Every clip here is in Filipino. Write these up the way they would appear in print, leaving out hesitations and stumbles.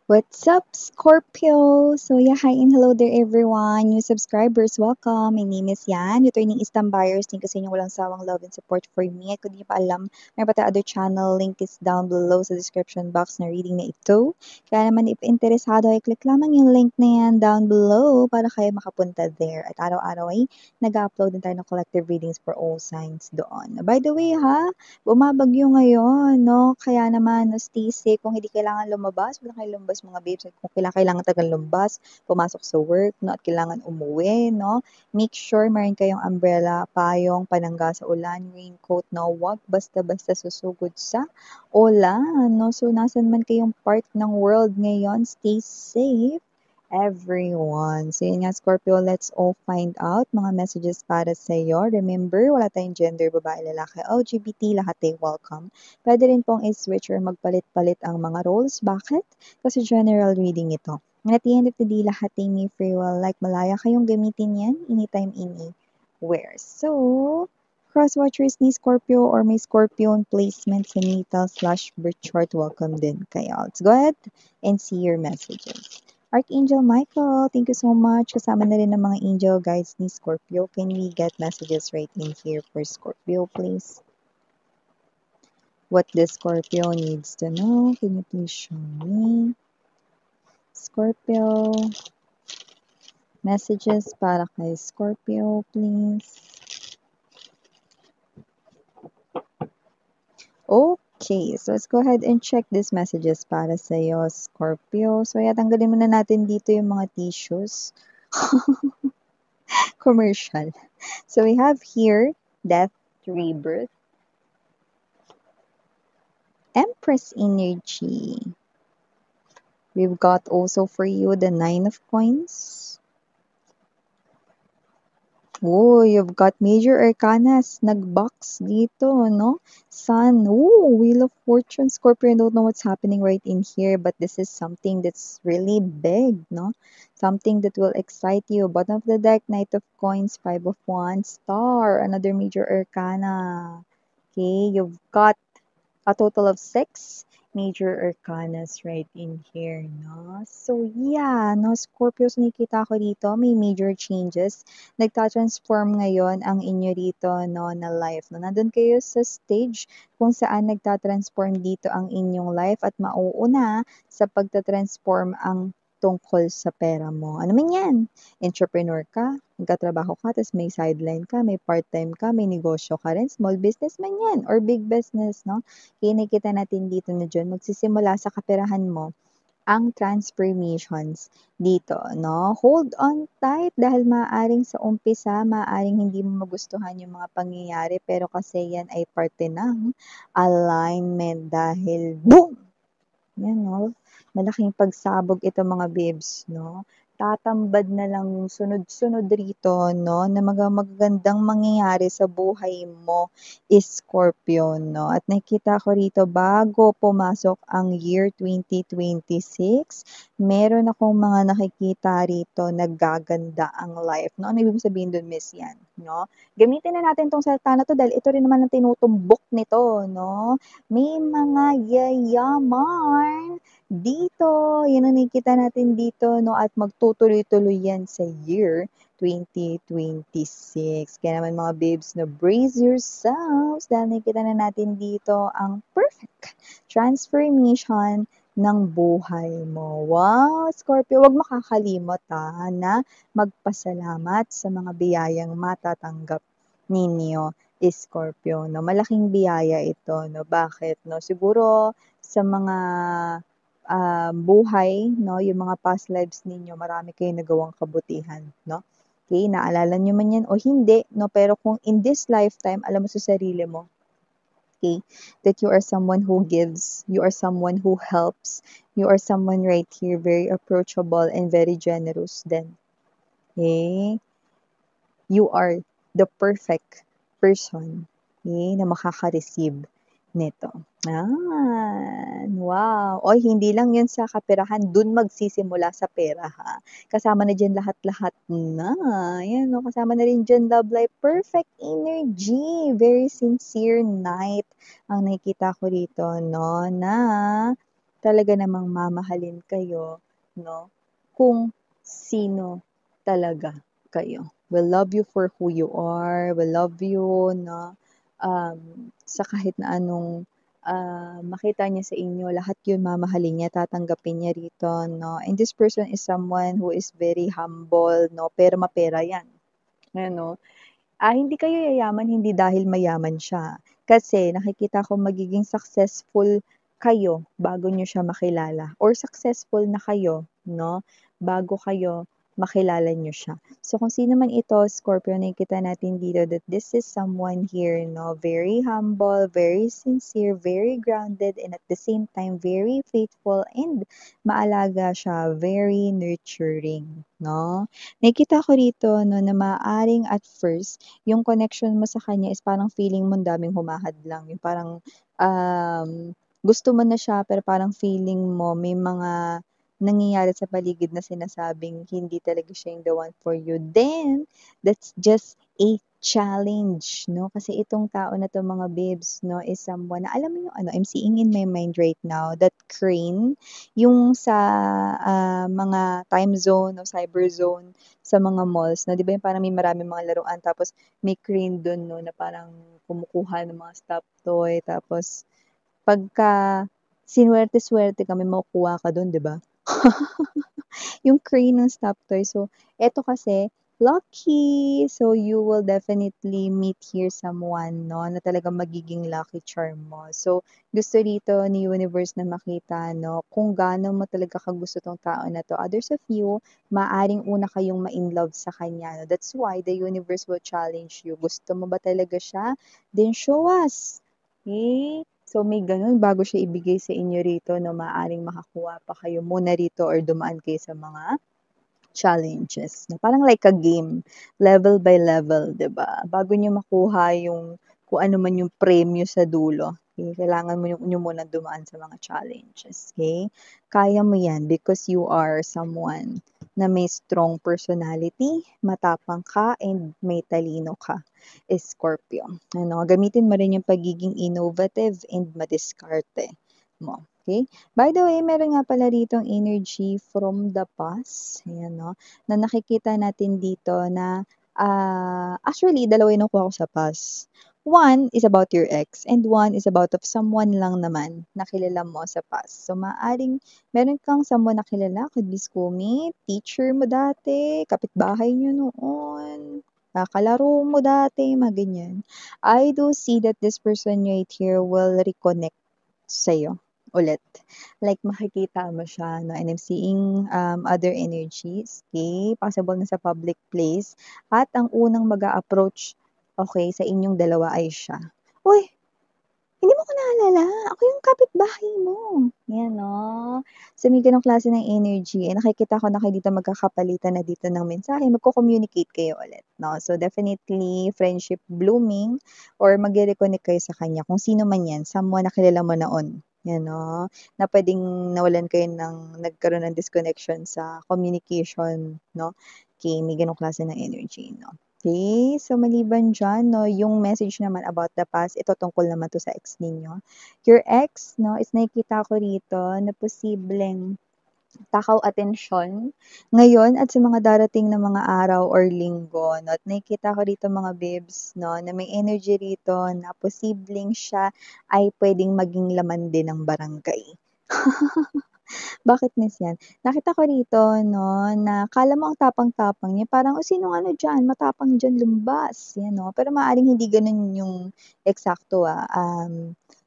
What's up, Scorpio? So yeah, hi and hello there everyone. New subscribers, welcome. My name is Yan. Returning Eastern buyers, thank you sa inyong walang sawang love and support for me. Kung di niyo pa alam, may pata other channel, link is down below sa description box na reading na ito. Kaya naman if interesado ay click lamang yung link na yan down below para kayo makapunta there. At araw-araw ay nag-upload din tayo ng collective readings for all signs doon. By the way ha, bumabagyo ngayon, no? Kaya naman, no, stay safe. Kung hindi kailangan lumabas, wala kayong lumabas mga babes. At kung kailangan tagal lumabas, pumasok sa work, no? At kailangan umuwi, no? Make sure meron kayong umbrella, payong, panangga sa ulan, raincoat, no? Huwag basta-basta susugod sa ulan, no? So, nasan man kayong part ng world ngayon, stay safe everyone. So yun nga, Scorpio, let's all find out mga messages para sa iyo. Remember, wala tayong gender, babae, lalaki, LGBT, lahat ay welcome. Pwede rin pong i-switch or magpalit-palit ang mga roles. Bakit? Kasi general reading ito. And at the end of the day, lahat ay may free will. Like malaya kayong gamitin yan anytime, anywhere. So, cross-watchers ni Scorpio or may Scorpion placement sa natal/birth chart, welcome din kayo. Let's go ahead and see your messages. Archangel Michael, thank you so much. Kasama na rin ng mga angel guides ni Scorpio. Can we get messages right in here for Scorpio, please? What the Scorpio needs to know. Can you please show me? Scorpio. Messages para kay Scorpio, please. Okay, so let's go ahead and check these messages para sa iyo, Scorpio. So, tanggalin muna natin dito yung mga tissues. Commercial. So, we have here death, rebirth, Empress energy. We've got also for you the Nine of Coins. Oh, you've got major arcanas nag-box dito, no? Sun. Oh, Wheel of Fortune. Scorpio, I don't know what's happening right in here, but this is something that's really big, no? Something that will excite you. Bottom of the deck, Knight of Coins, Five of Wands, Star, another major arcana. Okay, you've got a total of 6 major arcanas right in here, no? So, yeah, no, Scorpios, nakikita ko dito, may major changes. Nagta-transform ngayon ang inyo rito, no, na life. No? Nandun kayo sa stage kung saan nagta-transform dito ang inyong life at mauuna sa pagta-transform ang tungkol sa pera mo. Ano man yan? Entrepreneur ka, nagkatrabaho ka, tapos may sideline ka, may part-time ka, may negosyo ka rin, small business man yan, or big business, no? Kinikita natin dito na dyan, magsisimula sa kaperahan mo ang transformations dito, no? Hold on tight dahil maaaring sa umpisa, maaaring hindi mo magustuhan yung mga pangyayari, pero kasi yan ay parte ng alignment dahil boom! Yan, no? Malaking pagsabog ito mga babes, no? Tatambad na lang yung sunod-sunod rito, no? Na magagandang mangyayari sa buhay mo is Scorpio, no? At nakita ko rito bago pumasok ang year 2026, meron akong mga nakikita rito naggaganda ang life, no? Ano ibig sabihin dun, Miss Yan, no? Gamitin na natin tong salita na to dahil ito rin naman ang tinutumbok nito, no? May mga yayaman dito. Yan ang nakikita natin dito, no? At magtutuloy-tuloy yan sa year 2026. Kaya naman mga babes, no, brace yourselves dahil nakikita na natin dito ang perfect transformation ng buhay mo. Wow, Scorpio, wag makakalimot na magpasalamat sa mga biyayang matatanggap ninyo, Scorpio, no? Malaking biyaya ito, no? Bakit, no? Siguro sa mga buhay, no, yung mga past lives ninyo, marami kayong nagawang kabutihan, no? Okay, naalala nyo man yan o hindi, no? Pero kung in this lifetime, alam mo sa sarili mo, okay, that you are someone who gives, you are someone who helps, you are someone right here, very approachable and very generous then. Okay? You are the perfect person, okay, na makaka-receive nito. Wow. Oy, hindi lang 'yun sa kaperahan, dun magsisimula sa pera ha. Kasama na diyan lahat-lahat na. Ayan 'no, kasama na rin diyan love life, perfect energy, very sincere night ang nakikita ko rito 'no, na talaga namang mamahalin kayo, no? Kung sino talaga kayo. Will love you for who you are, will love you, no? Sa kahit na anong makita niya sa inyo, lahat yun mamahalin niya, tatanggapin niya rito, no? And this person is someone who is very humble, no? Pero mapera yan. Ano, hindi kayo yayaman hindi dahil mayaman siya. Kasi nakikita ko magiging successful kayo bago niyo siya makilala or successful na kayo, 'no, bago kayo makilala niyo siya. So kung sino man ito, Scorpio, nakikita natin dito that this is someone here, 'no, very humble, very sincere, very grounded, and at the same time very faithful and maalaga siya, very nurturing, 'no. Nakikita ko rito 'no, na maaaring at first yung connection mo sa kanya is parang feeling mo ang daming humahadlang, yung parang, gusto mo na siya pero parang feeling mo may mga nangyayari sa paligid na sinasabing hindi talaga siya yung the one for you. Then, that's just a challenge, 'no? Kasi itong tao na 'to mga babes, 'no, is someone na alam mo yung ano, I'm seeing in my mind right now that crane, yung sa, mga time zone o cyber zone sa mga malls na 'di ba yung parang may maraming mga laruan tapos may crane dun 'no, na parang kumukuha ng mga stop toy tapos pagka sinuwerte-swerte ka may makukuha ka dun 'di ba? Yung crane ng stop toy. So, eto kasi, lucky. So, you will definitely meet here someone, no, na talagang magiging lucky charm mo. So, gusto dito ni universe na makita, no, kung gaano mo talaga kagusto tong tao na to. Others of you, maaring una kayong ma-in love sa kanya. No? That's why the universe will challenge you. Gusto mo ba talaga siya? Then show us. Okay? So, may ganun bago siya ibigay sa inyo rito no, maaaring makakuha pa kayo muna rito or dumaan kayo sa mga challenges. Na parang like a game, level by level, 'di ba? Bago niyo makuha yung kung ano man yung premyo sa dulo, okay? Kailangan mo niyo muna dumaan sa mga challenges, okay? Kaya mo yan because you are someone na may strong personality, matapang ka, and may talino ka. Scorpio. Ano, gamitin mo rin yung pagiging innovative and madiskarte mo. Okay? By the way, meron nga pala ditong energy from the past. Ayan, no? Na nakikita natin dito na actually, dalawa yung nakuha ko sa past. One is about your ex and one is about of someone lang naman na kilala mo sa past. So, maaring meron kang someone na kilala, could be schoolmate, teacher mo dati, kapitbahay nyo noon, kalaro mo dati, mga ganyan. I do see that this person right here will reconnect sa'yo ulit. Like makikita mo siya 'no, and I'm seeing, other energies, okay? Possible na sa public place at ang unang mag-a-approach, okay, sa inyong dalawa ay siya. "Uy, hindi mo ko naalala, ako yung kapitbahay mo." 'Yan 'no. So may gano'ng klase ng energy, eh, nakikita ko na kayo dito magkakapalitan na dito ng mensahe, magko-communicate kayo ulit 'no. So definitely friendship blooming or magre-reconnect kayo sa kanya kung sino man 'yan, someone na kilala mo noon, 'yan 'no, na puwedeng nawalan kayo ng nagkaroon ng disconnection sa communication 'no. Okay, may gano'ng klase ng energy 'no. Okay, so maliban diyan 'no, yung message naman about the past, ito tungkol naman 'to sa ex ninyo. Your ex 'no, is nakikita ko rito na posibleng takaw atensyon ngayon at sa mga darating na mga araw or linggo 'no, at nakikita ko rito mga babes 'no, na may energy rito na posibleng siya ay puwedeng maging laman din ng barangay. Bakit miss 'yan? Nakita ko rito 'no, na akala mo ang tapang-tapang niya parang, "O sinong ano diyan, matapang diyan lumabas." 'Yan 'no, pero maaaring hindi gano'n yung eksakto,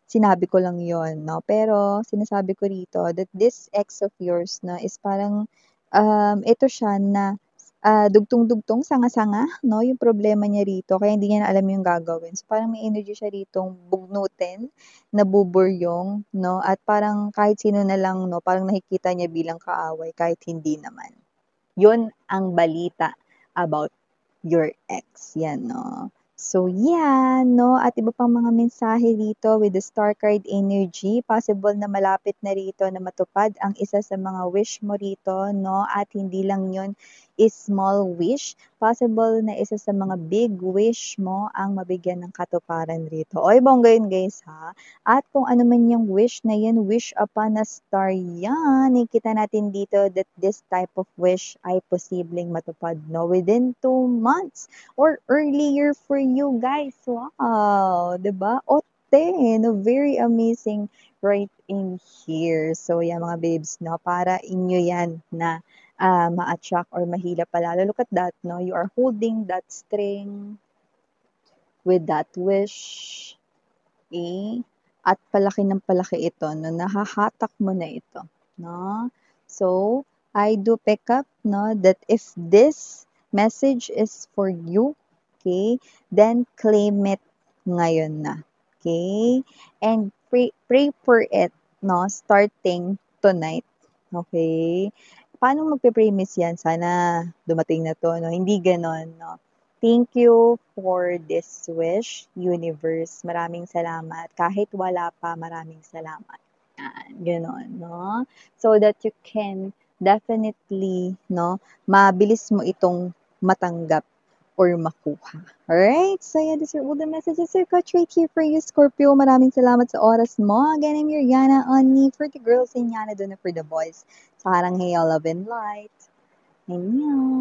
sinabi ko lang 'yon 'no. Pero sinasabi ko rito that this ex of yours na is parang, ito siya na, dugtong-dugtong, sanga-sanga 'no, yung problema niya rito kaya hindi niya na alam yung gagawin. So, parang may energy siya ritong bugnutin, nabuburyong 'no, at parang kahit sino na lang 'no, parang nakikita niya bilang kaaway kahit hindi naman. 'Yun ang balita about your ex, 'yan 'no. So 'yan 'no, at iba pang mga mensahe dito with the star card energy, possible na malapit na rito na matupad ang isa sa mga wish mo rito 'no, at hindi lang 'yun is small wish, possible na isa sa mga big wish mo ang mabigyan ng katuparan rito. Oy, bongga yun guys ha. At kung ano man yung wish na yan, wish upon a star yan. Nakikita natin dito that this type of wish ay posibleng matupad no within 2 months or earlier for you guys. Wow, 'di ba? Ote, no, very amazing right in here. So, yan mga babes, no, para inyo yan na ma-attract or mahila palalo. Look at that, no? You are holding that string with that wish. Okay? At palaki ng palaki ito, no? Nahahatak mo na ito, no? So, I do pick up, no, that if this message is for you, okay, then claim it ngayon na. Okay? And pray for it, no, starting tonight. Okay? Paano magpe-pray miss yan? Sana dumating na to, no? Hindi ganon, no? Thank you for this wish, universe. Maraming salamat. Kahit wala pa, maraming salamat. Yan, gano'n, no? So that you can definitely, no, mabilis mo itong matanggap or makuha. Alright? So yeah, these are all the messages I got right here for you, Scorpio. Maraming salamat sa oras mo. Again, I'm your Yana Ani for the girls and Yana Duna for the boys. Sa harang Hey, Love and Light. Annyeong!